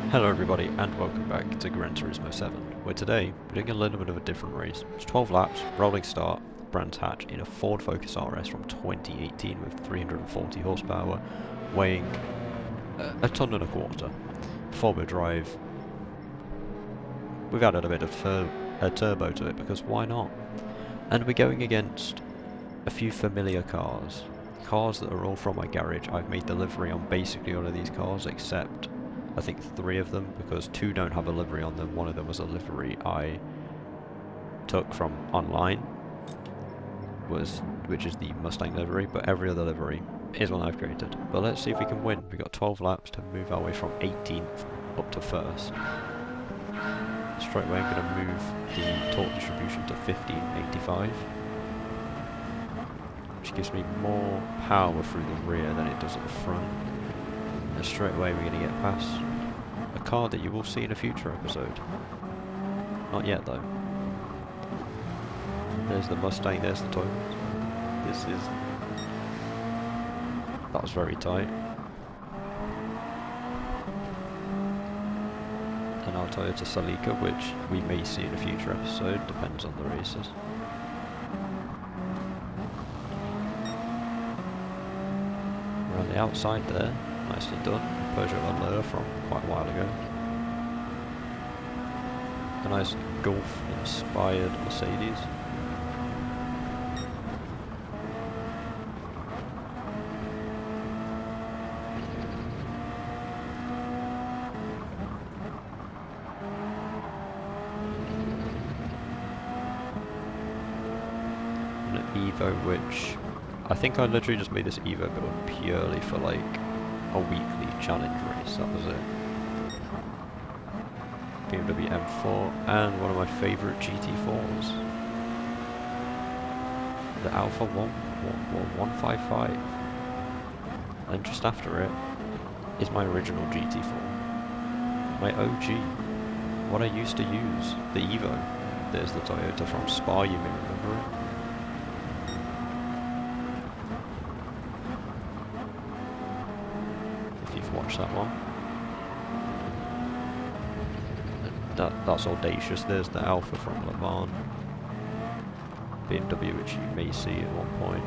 Hello everybody and welcome back to Gran Turismo 7, where today we're doing a little bit of a different race. It's 12 laps, rolling start, Brands Hatch in a Ford Focus RS from 2018 with 340 horsepower, weighing a ton and a quarter. Four-wheel drive. We've added a bit of a turbo to it because why not? And we're going against a few familiar cars. Cars that are all from my garage. I've made the livery on basically all of these cars except I think 3 of them, because 2 don't have a livery on them. One of them was a livery I took from online, which is the Mustang livery, but every other livery is one I've created. But let's see if we can win. We've got 12 laps to move our way from 18th up to 1st. Straight away I'm going to move the torque distribution to 1585, which gives me more power through the rear than it does at the front. And straight away we're going to get past a car that you will see in a future episode. Not yet though. There's the Mustang, there's the Toyota. That was very tight. And our Toyota Celica, which we may see in a future episode, depends on the races. We're on the outside there, nicely done. Peugeot Allure from quite a while ago. A nice Golf-inspired Mercedes. An Evo, which I think I literally just made this Evo build purely for like a weekly challenge race. That was it. BMW M4 and one of my favourite GT4s, the Alpha 155, and just after it is my original GT4, my OG, what I used to use, the Evo. There's the Toyota from Spa, you may remember it. If you've watched that one. That's audacious. There's the Alpha from Le Mans. BMW, which you may see at one point.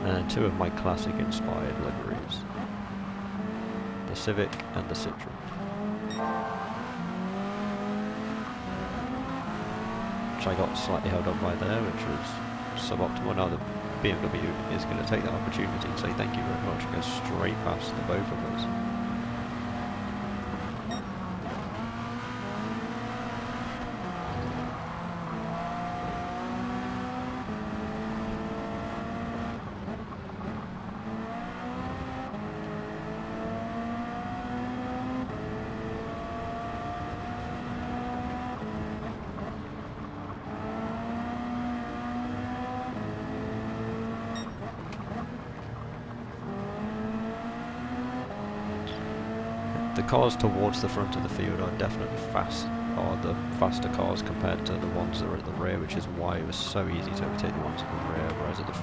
And 2 of my classic inspired liveries. The Civic and the Citroen. I got slightly held up by there, which was suboptimal. Now the BMW is going to take that opportunity and say thank you very much and go straight past the both of us. The cars towards the front of the field are definitely the faster cars compared to the ones that are at the rear, which is why it was so easy to overtake the ones at the rear, whereas at the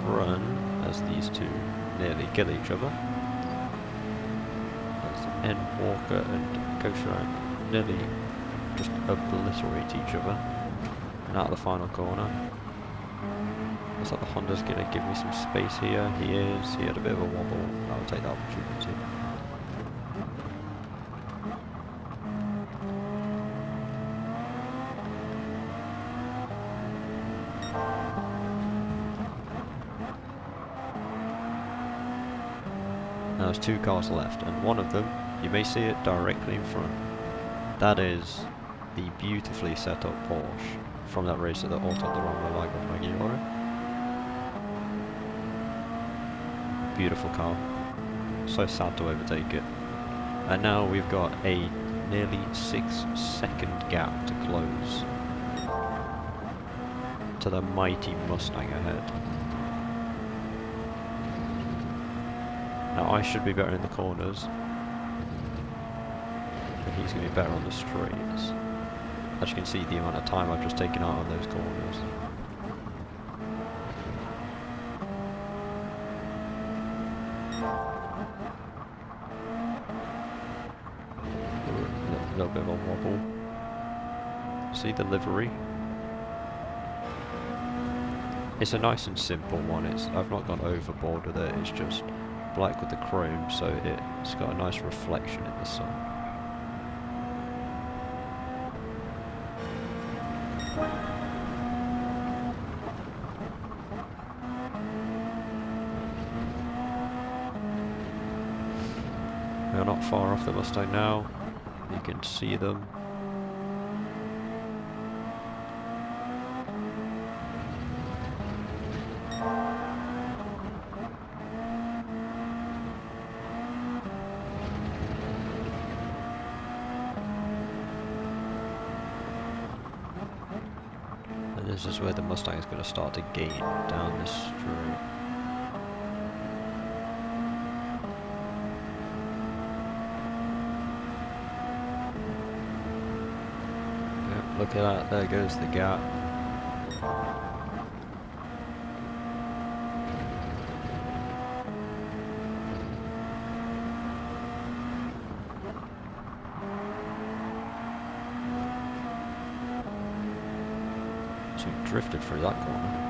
front, as these 2 nearly kill each other, as N Walker and Kosher nearly just obliterate each other. And out of the final corner, looks like the Honda's going to give me some space here. He had a bit of a wobble. I'll take that opportunity. Now there's 2 cars left, and one of them, you may see it directly in front. That is the beautifully set up Porsche from that race at the Auto de Roma Lago Maggiore. Beautiful car. So sad to overtake it. And now we've got a nearly 6-second gap to close to the mighty Mustang ahead. Now I should be better in the corners, and he's going to be better on the straights. As you can see, the amount of time I've just taken out on those corners. A little bit of a wobble. See the livery? It's a nice and simple one. I've not gone overboard with it. It's just black with the chrome, so it's got a nice reflection in the sun. We're not far off the Mustang now. You can see them. And this is where the Mustang is going to start to gain down this straight. Look at that, there goes the gap. So we drifted through that corner.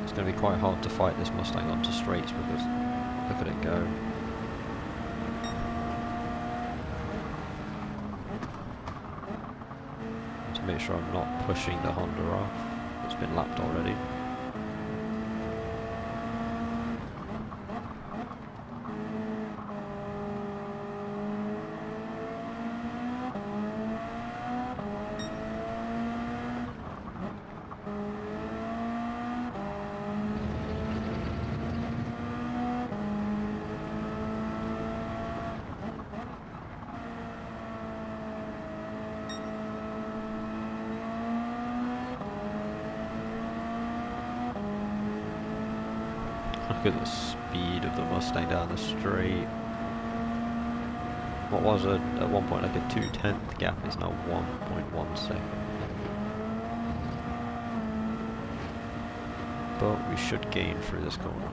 It's going to be quite hard to fight this Mustang onto straights because look at it go. To make sure I'm not pushing the Honda off. It's been lapped already. Look at the speed of the Mustang down the straight. What was at one point like a 2/10 gap is now 1.1 second. But we should gain through this corner.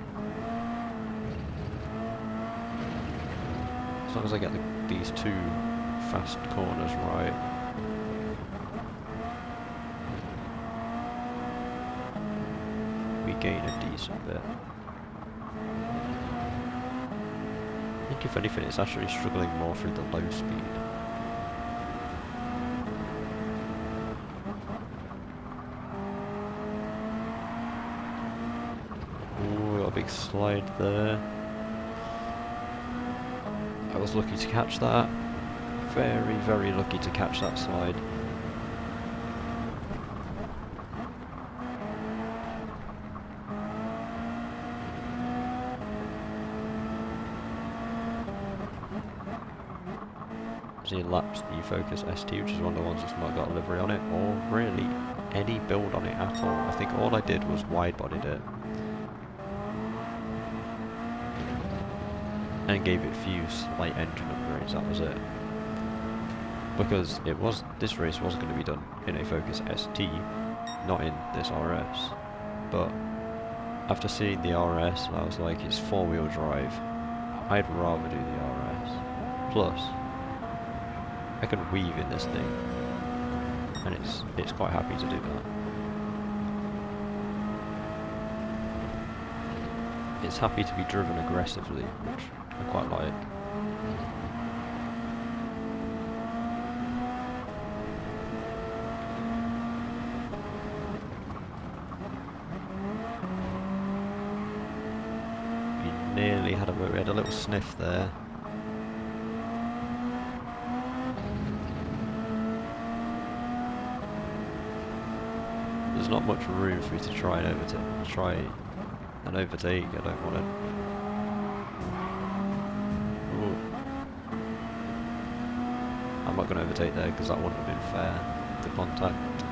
As long as I get these two fast corners right. We gain a decent bit. I think if anything it's actually struggling more through the low speed. Ooh, got a big slide there. I was lucky to catch that. Very, very lucky to catch that slide. Laps the Focus ST, which is one of the ones that's not got a livery on it, or really any build on it at all. I think all I did was wide-bodied it and gave it a few slight engine upgrades, that was it. Because this race was going to be done in a Focus ST, not in this RS. But after seeing the RS, I was like, it's four-wheel drive. I'd rather do the RS. Plus, I can weave in this thing, and it's quite happy to do that. It's happy to be driven aggressively, which I quite like. We nearly had a little sniff there. There's not much room for me to try and overtake. I don't want to. Ooh. I'm not going to overtake there because that wouldn't have been fair. The contact.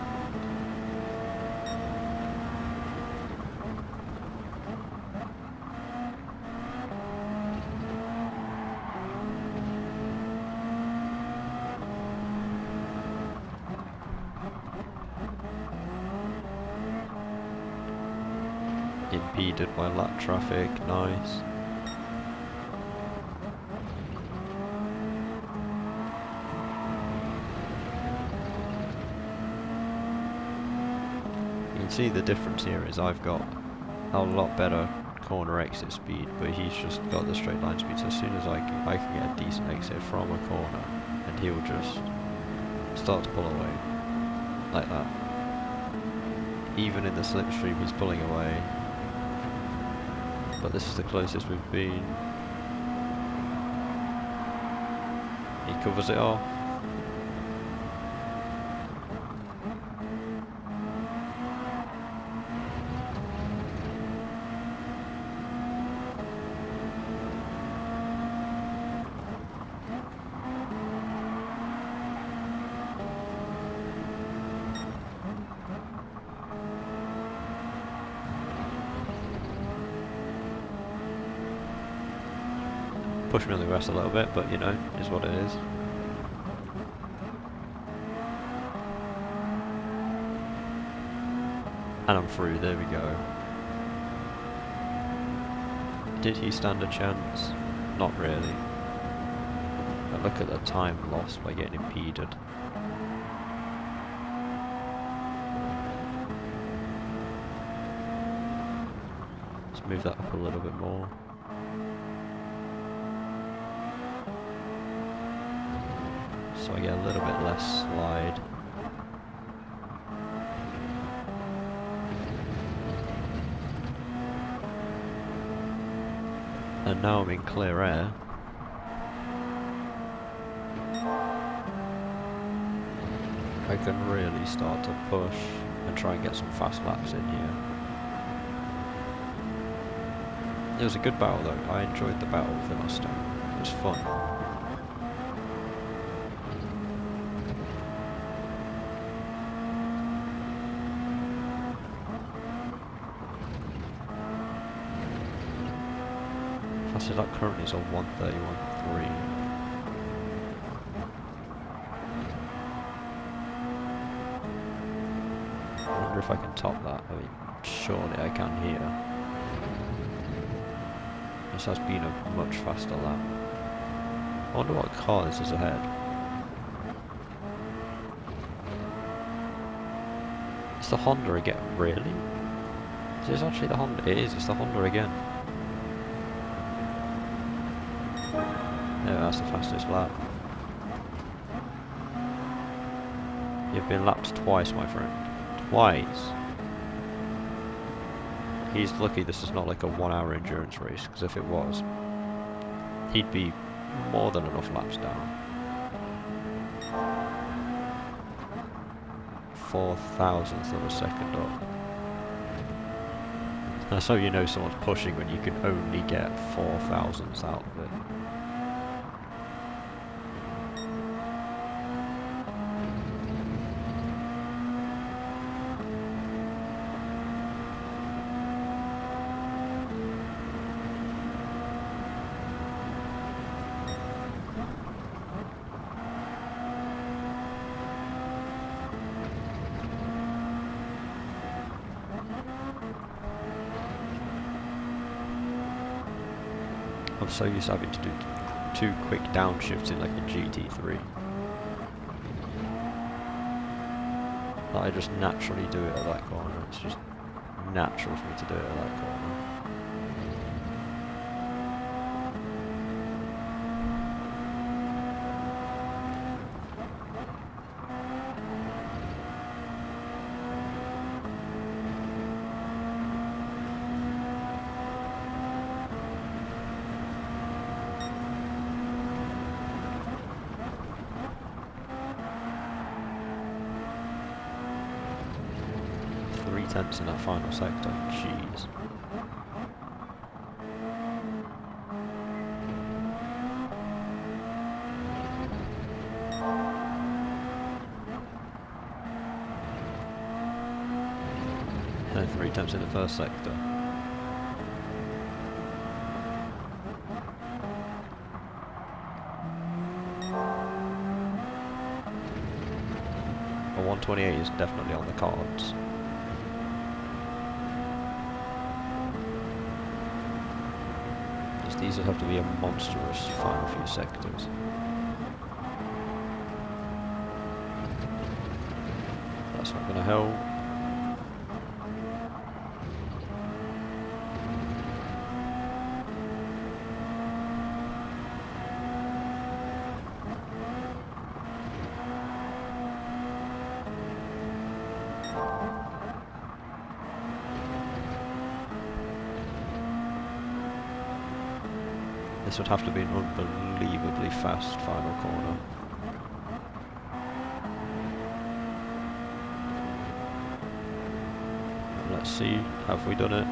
Impeded by lap traffic, nice. You can see the difference here is I've got a lot better corner exit speed, but he's just got the straight line speed, so as soon as I can get a decent exit from a corner, and he'll just start to pull away, like that. Even in the slipstream he's pulling away. But this is the closest we've been. He covers it off. Push me on the grass a little bit, but you know, is what it is. And I'm through, there we go. Did he stand a chance? Not really. But look at the time lost by getting impeded. Let's move that up a little bit more. So I get a little bit less slide. And now I'm in clear air. I can really start to push and try and get some fast laps in here. It was a good battle though. I enjoyed the battle with the Mustang. It was fun. So that currently is on 131.3. I wonder if I can top that. I mean, surely I can here. This has been a much faster lap. I wonder what car this is ahead. It's the Honda again, really? Is this actually the Honda? It is, it's the Honda again. Yeah, that's the fastest lap. You've been lapped twice, my friend. Twice. He's lucky this is not like a 1 hour endurance race, because if it was, he'd be more than enough laps down. 4,000th of a second up. That's how you know someone's pushing, when you can only get 4,000ths out of it. I'm so used to having to do 2 quick downshifts in like a GT3 that I just naturally do it at that corner. It's just natural for me to do it at that corner. 3 tenths in that final sector, jeez. 3 tenths in the first sector. A 128 is definitely on the cards. Just these would have to be a monstrous final few sectors. That's not going to help. This would have to be an unbelievably fast final corner. Let's see, have we done it?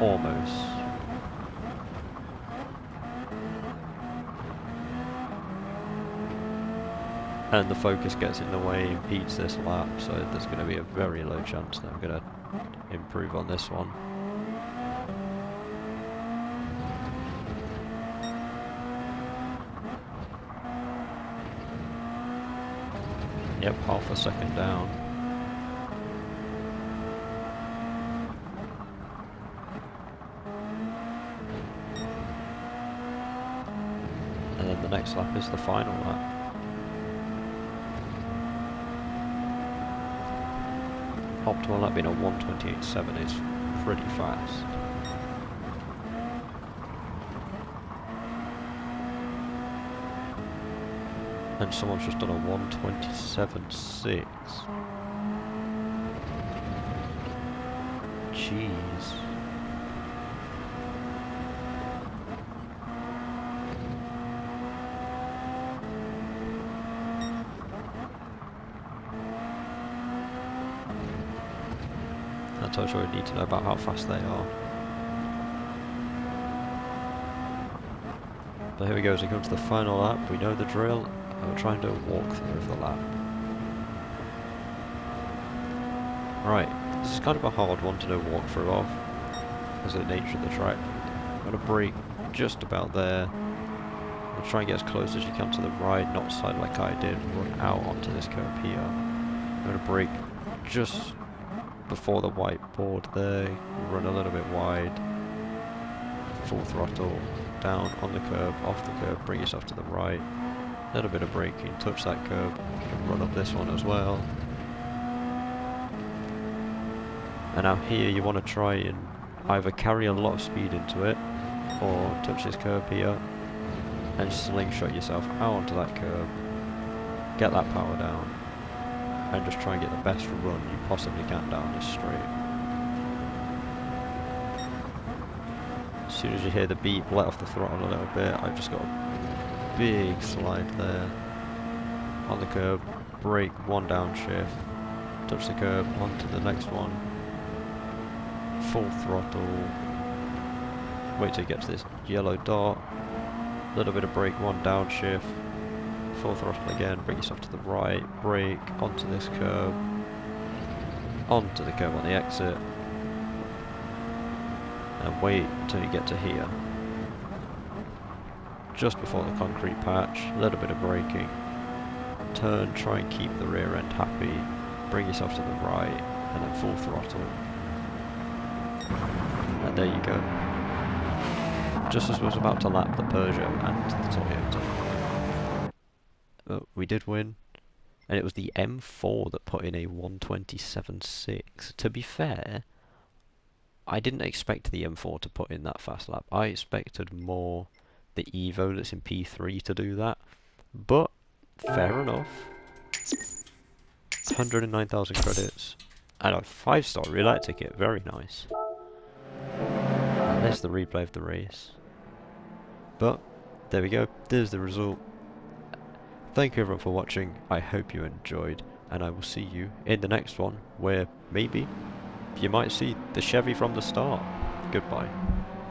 Almost. And the focus gets in the way, impedes this lap, so there's going to be a very low chance that I'm going to improve on this one. Yep, half a second down. And then the next lap is the final lap. Optimal lap being a 1:28.7 is pretty fast. And someone's just done a 1:27.6. Jeez. That tells you what you need to know about how fast they are. But here we go, as we come to the final lap, we know the drill, and we're trying to walk through the lap. Right, this is kind of a hard one to do a walkthrough of, because of the nature of the track. I'm going to brake just about there. We'll try and get as close as you can to the right, not side like I did, run out onto this curb here. I'm going to brake just before the whiteboard there, run a little bit wide, full throttle, down on the curb, off the curb, bring yourself to the right, a little bit of braking, touch that curb, and run up this one as well. And now here you want to try and either carry a lot of speed into it, or touch this curb here, and slingshot yourself out onto that curb, get that power down, and just try and get the best run you possibly can down this straight. As soon as you hear the beep, let off the throttle a little bit. I've just got a big slide there on the curb, brake, one downshift, touch the curb, onto the next one, full throttle, wait till you get to this yellow dot, a little bit of brake, one downshift, full throttle again, bring yourself to the right, brake, onto this curb, onto the curb on the exit, and wait until you get to here. Just before the concrete patch, a little bit of braking, turn, try and keep the rear end happy, bring yourself to the right, and then full throttle. And there you go. Just as I was about to lap the Peugeot and the Toyota. We did win, and it was the M4 that put in a 1:27.6. To be fair, I didn't expect the M4 to put in that fast lap. I expected more the Evo that's in P3 to do that, but fair enough. 109,000 credits, and a 5-star relay ticket, very nice. And there's the replay of the race. But, there we go, there's the result. Thank you everyone for watching, I hope you enjoyed, and I will see you in the next one, where maybe you might see the Chevy from the start. Goodbye.